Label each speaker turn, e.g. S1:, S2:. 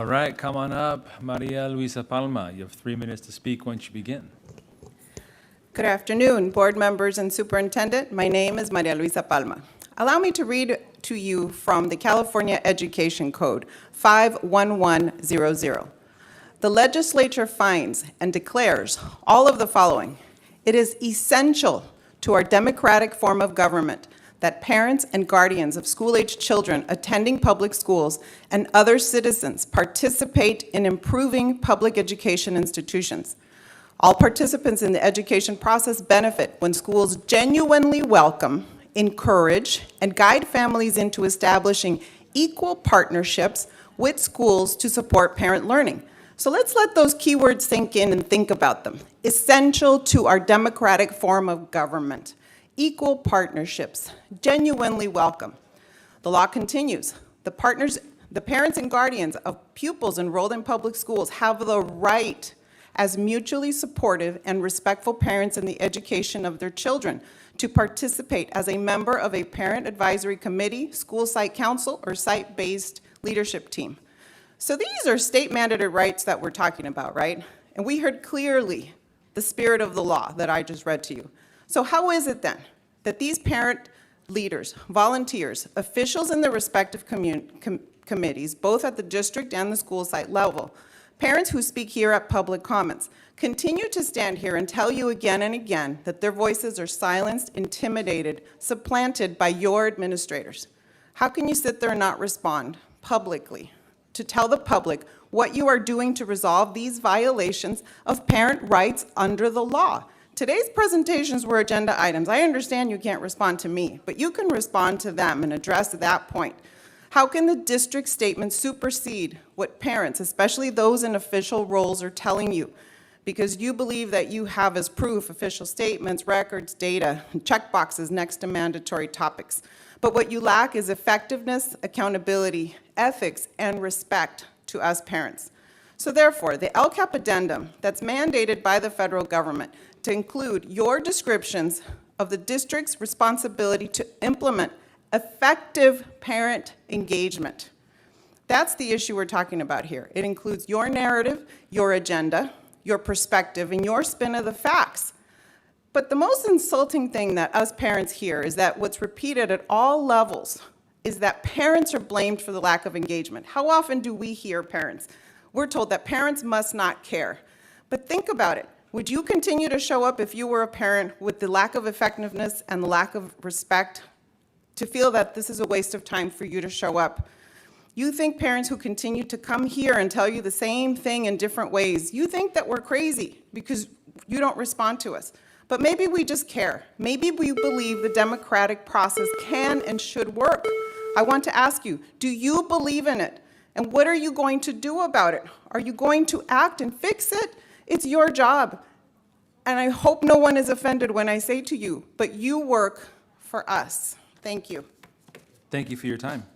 S1: All right, come on up. Maria Luisa Palma, you have 3 minutes to speak once you begin.
S2: Good afternoon, board members and superintendent. My name is Maria Luisa Palma. Allow me to read to you from the California Education Code 51100. The legislature finds and declares all of the following. It is essential to our democratic form of government that parents and guardians of school-aged children attending public schools and other citizens participate in improving public education institutions. All participants in the education process benefit when schools genuinely welcome, encourage, and guide families into establishing equal partnerships with schools to support parent learning. So let's let those keywords sink in and think about them. Essential to our democratic form of government. Equal partnerships, genuinely welcome. The law continues. The parents and guardians of pupils enrolled in public schools have the right as mutually supportive and respectful parents in the education of their children to participate as a member of a parent advisory committee, school site council, or site-based leadership team. So these are state-mandated rights that we're talking about, right? And we heard clearly the spirit of the law that I just read to you. So how is it then that these parent leaders, volunteers, officials in the respective committees, both at the district and the school site level, parents who speak here at public comments, continue to stand here and tell you again and again that their voices are silenced, intimidated, supplanted by your administrators? How can you sit there and not respond publicly to tell the public what you are doing to resolve these violations of parent rights under the law? Today's presentations were agenda items. I understand you can't respond to me, but you can respond to them and address that point. How can the district statement supersede what parents, especially those in official roles, are telling you? Because you believe that you have as proof official statements, records, data, and checkboxes next to mandatory topics. But what you lack is effectiveness, accountability, ethics, and respect to us parents. So therefore, the LCAP addendum that's mandated by the federal government to include your descriptions of the district's responsibility to implement effective parent engagement. That's the issue we're talking about here. It includes your narrative, your agenda, your perspective, and your spin of the facts. But the most insulting thing that us parents hear is that what's repeated at all levels is that parents are blamed for the lack of engagement. How often do we hear parents? We're told that parents must not care. But think about it. Would you continue to show up if you were a parent with the lack of effectiveness and the lack of respect to feel that this is a waste of time for you to show up? You think parents who continue to come here and tell you the same thing in different ways, you think that we're crazy because you don't respond to us. But maybe we just care. Maybe we believe the democratic process can and should work. I want to ask you, do you believe in it? And what are you going to do about it? Are you going to act and fix it? It's your job. And I hope no one is offended when I say to you, but you work for us. Thank you.
S1: Thank you for your time.